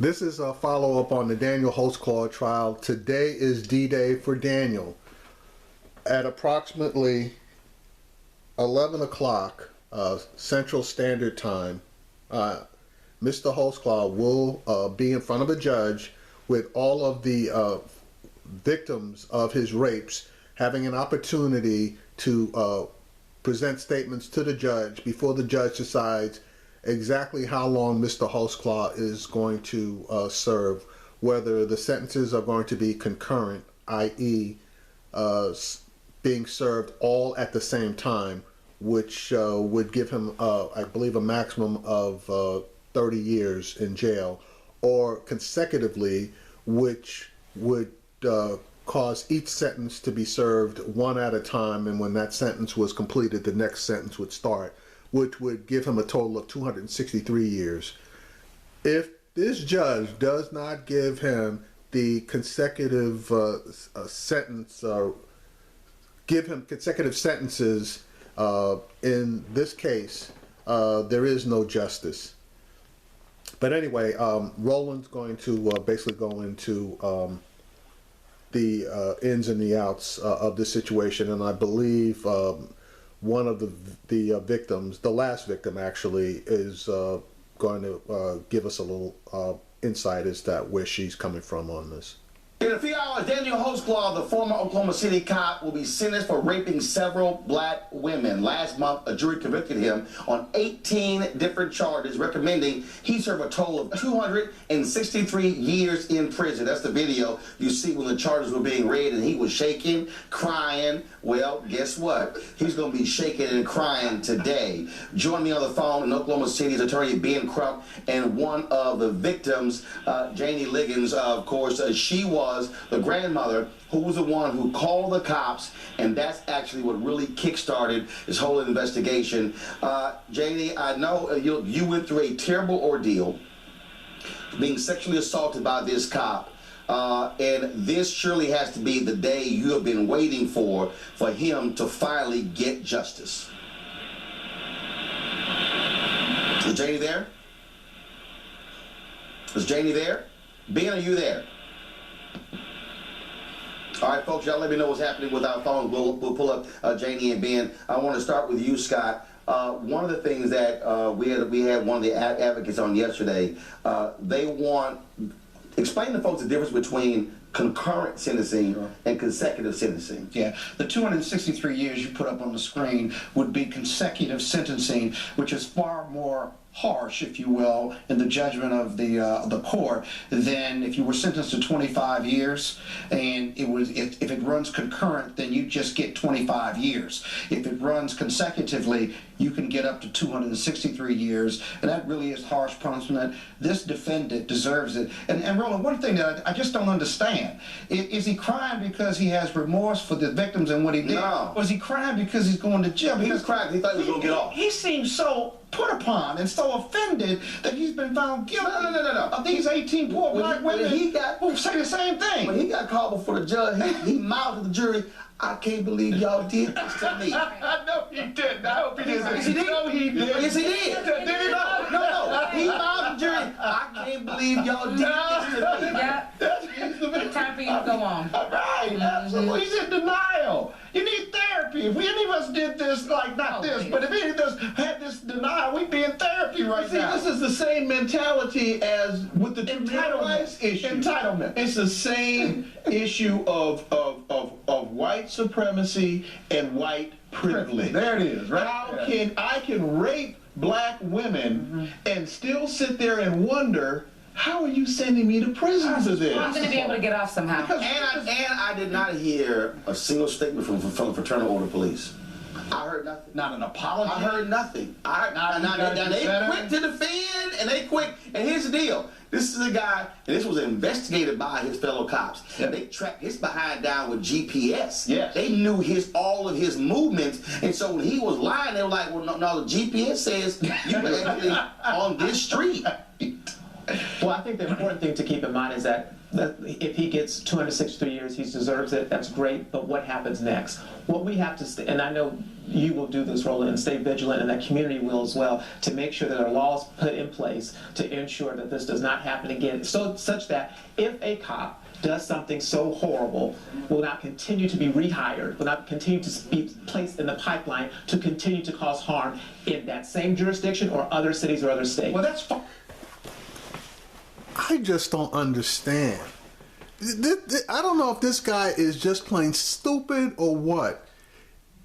This is a follow-up on the Daniel Holtzclaw trial. Today is D-Day for Daniel. At approximately 11 o'clock Central Standard Time, Mr. Holtzclaw will be in front of a judge with all of the victims of his rapes having an opportunity to present statements to the judge before the judge decides exactly how long Mr. Holtzclaw is going to serve, whether the sentences are going to be concurrent, i.e. being served all at the same time, which would give him, I believe, a maximum of 30 years in jail, or consecutively, which would cause each sentence to be served one at a time, and when that sentence was completed, the next sentence would start, which would give him a total of 263 years. If this judge does not give him the consecutive sentence, give him consecutive sentences in this case, there is no justice. But anyway, Roland's going to basically go into the ins and the outs of this situation, and I believe one of the victims, the last victim actually, is going to give us a little insight as to where she's coming from on this. In a few hours, Daniel Holtzclaw, the former Oklahoma City cop, will be sentenced for raping several black women. Last month, a jury convicted him on 18 different charges, recommending he serve a total of 263 years in prison. That's the video you see when the charges were being read, and he was shaking, crying. Well, guess what? He's going to be shaking and crying today. Join me on the phone in Oklahoma City's attorney Ben Crump, and one of the victims, Janie Liggins, of course, she was the grandmother who was the one who called the cops, and that's actually what really kick-started this whole investigation. Janie, I know you went through a terrible ordeal, being sexually assaulted by this cop, and this surely has to be the day you have been waiting for him to finally get justice. Is Janie there? Is Janie there? Ben, are you there? All right, folks, y'all let me know what's happening with our phones. We'll pull up Janie and Ben. I want to start with you, Scott. One of the things that we had one of the advocates on yesterday, they want, explain to folks the difference between concurrent sentencing and consecutive sentencing. Yeah, the 263 years you put up on the screen would be consecutive sentencing, which is far more harsh, if you will, in the judgment of the court than if you were sentenced to 25 years, and it was if it runs concurrent, then you just get 25 years. If it runs consecutively, you can get up to 263 years, and that really is harsh punishment. This defendant deserves it. And Roland, one thing that I just don't understand, is he crying because he has remorse for the victims and what he did? No. Or is he crying because he's going to jail? He was crying because he thought he was going to get off. He seems so put upon and so offended that he's been found guilty. No. Of these 18 poor black women who say the same thing. When he got called before the judge, he mouthed to the jury, "I can't believe y'all did this to me." No, he didn't. I hope he didn't. Yes, he did. No, he did. Yes, he did. No. He mouthed the jury, "I can't believe y'all did this to me." Yep. Time for you to go on. Right, absolutely. He's in denial. You need therapy. If any of us did this, like not this, but if any of us had this denial, we'd be in therapy right now. This is the same mentality as with the entitlement issue. Entitlement. It's the same issue of white supremacy and white privilege. There it is, right? How can I rape black women and still sit there and wonder, how are you sending me to prison for this? I'm going to be able to get off somehow. And I did not hear a single statement from the Fraternal Order Police. I heard nothing. Not an apology. I heard nothing. They quick to defend, and they quick. And here's the deal. This is a guy, and this was investigated by his fellow cops. Yep. They tracked his behind down with GPS. Yes. They knew all of his movements, and so when he was lying, they were like, "Well, no, the GPS says you were actually on this street." Well, I think the important thing to keep in mind is that if he gets 263 years, he deserves it. That's great. But what happens next? What we have to, and I know you will do this, Roland, and stay vigilant, and that community will as well, to make sure that there are laws put in place to ensure that this does not happen again, so such that if a cop does something so horrible, will not continue to be rehired, will not continue to be placed in the pipeline to continue to cause harm in that same jurisdiction or other cities or other states. Well, that's fine. I just don't understand. I don't know if this guy is just plain stupid or what.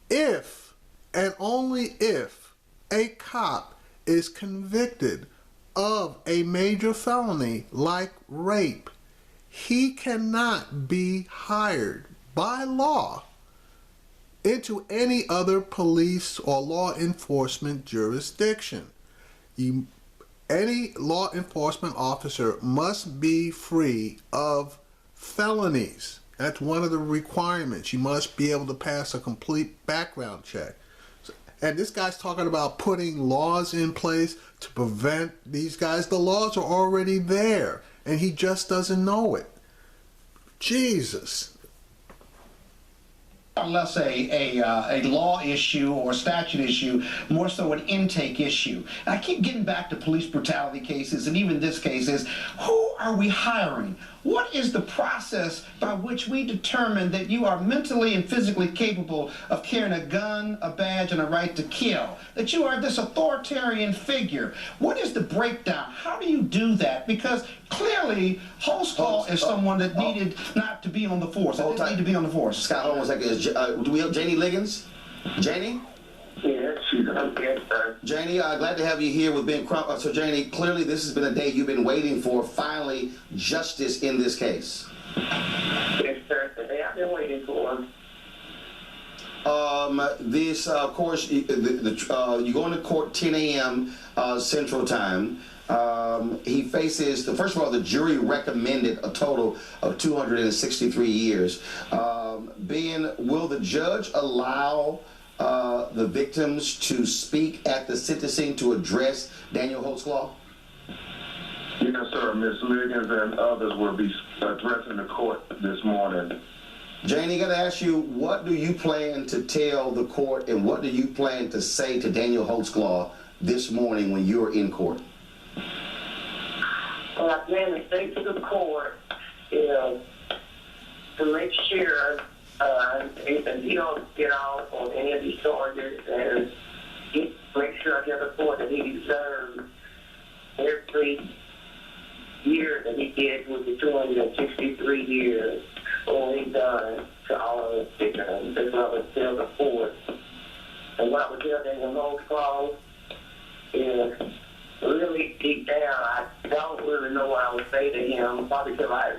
If, and only if, a cop is convicted of a major felony like rape, he cannot be hired by law into any other police or law enforcement jurisdiction. Any law enforcement officer must be free of felonies. That's one of the requirements. You must be able to pass a complete background check. And this guy's talking about putting laws in place to prevent these guys. The laws are already there, and he just doesn't know it. Jesus. Less a law issue or statute issue, more so an intake issue. And I keep getting back to police brutality cases, and even this case is, who are we hiring? What is the process by which we determine that you are mentally and physically capable of carrying a gun, a badge, and a right to kill? That you are this authoritarian figure? What is the breakdown? How do you do that? Because clearly, Holtzclaw is someone that needed not to be on the force. That didn't need to be on the force. Scott, hold on a second. Do we have Janie Liggins? Janie? Yes, she's okay, sir. Janie, glad to have you here with Ben Crump. So, Janie, clearly this has been a day you've been waiting for. Finally, justice in this case. Yes, sir. The day I've been waiting for. This, of course, you go into court 10 a.m. Central Time. He faces, first of all, the jury recommended a total of 263 years. Ben, will the judge allow the victims to speak at the sentencing to address Daniel Holtzclaw? Yes, sir. Ms. Liggins and others will be addressing the court this morning. Janie, I got to ask you, what do you plan to tell the court, and what do you plan to say to Daniel Holtzclaw this morning when you're in court? Well, I plan to say to the court is to make sure if he don't get off on any of these charges, and make sure I get the court that he deserves every year that he did with the 263 years what he done to all of the victims, as well as tell the court. And what I would tell Daniel Holtzclaw is, really deep down, I don't really know what I would say to him, probably till I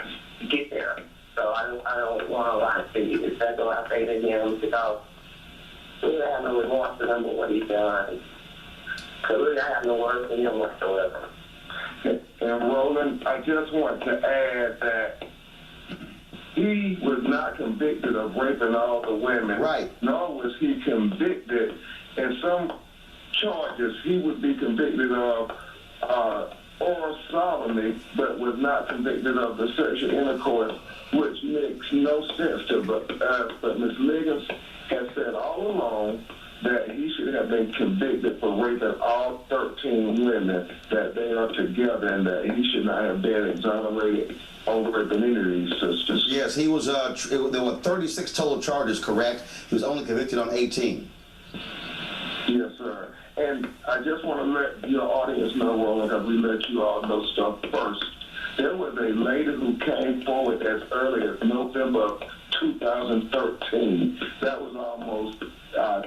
get there. So I don't want to lie to you. It's that's what I say to him, because really I have no remorse for him for what he's done. Because really I have no words for him whatsoever. And Roland, I just want to add that he was not convicted of raping all the women. Right. Nor was he convicted in some charges. He would be convicted of oral sodomy, but was not convicted of the sexual intercourse, which makes no sense to. But Ms. Liggins has said all along that he should have been convicted for raping all 13 women, that they are together, and that he should not have been exonerated on raping any of these sisters. Yes, he was. There were 36 total charges, correct? He was only convicted on 18. Yes, sir. And I just want to let your audience know, Roland, because we let you all know stuff first. There was a lady who came forward as early as November 2013. That was almost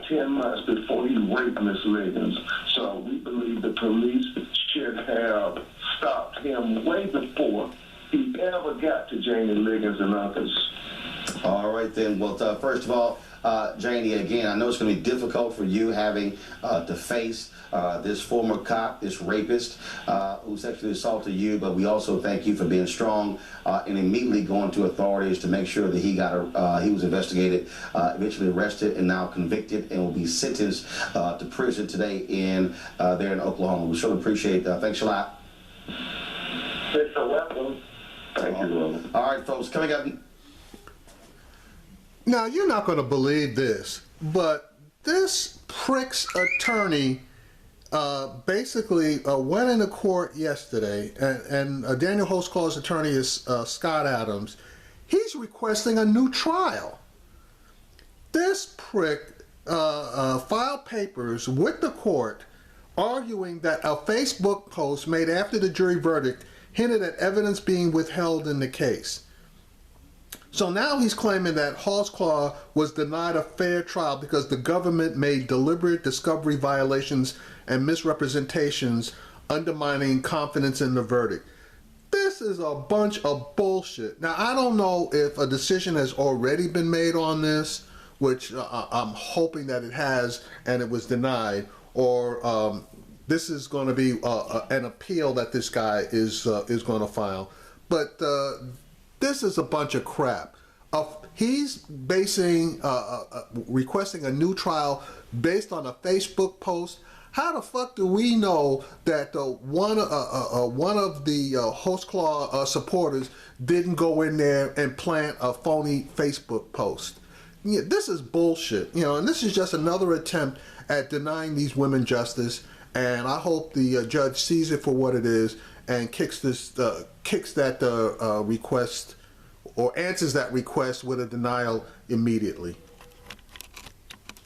10 months before he raped Miss Liggins. So we believe the police should have stopped him way before he ever got to Janie Liggins and others. All right, then. Well, first of all, Janie, again, I know it's going to be difficult for you having to face this former cop, this rapist who sexually assaulted you, but we also thank you for being strong and immediately going to authorities to make sure that he was investigated, eventually arrested, and now convicted, and will be sentenced to prison today there in Oklahoma. We sure appreciate that. Thanks a lot. You're so welcome. Thank you, Roland. All right, folks, coming up. Now, you're not going to believe this, but This prick's attorney basically went into court yesterday, and Daniel Holtzclaw's attorney is Scott Adams. He's requesting a new trial. This prick filed papers with the court arguing that a Facebook post made after the jury verdict hinted at evidence being withheld in the case. So now he's claiming that Holtzclaw was denied a fair trial because the government made deliberate discovery violations and misrepresentations, undermining confidence in the verdict. This is a bunch of bullshit. Now, I don't know if a decision has already been made on this, which I'm hoping that it has, and it was denied, or this is going to be an appeal that this guy is going to file. But this is a bunch of crap. He's basing, requesting a new trial based on a Facebook post. How the fuck do we know that one of the Holtzclaw supporters didn't go in there and plant a phony Facebook post? Yeah, this is bullshit, and this is just another attempt at denying these women justice. And I hope the judge sees it for what it is and kicks that request, or answers that request with a denial immediately.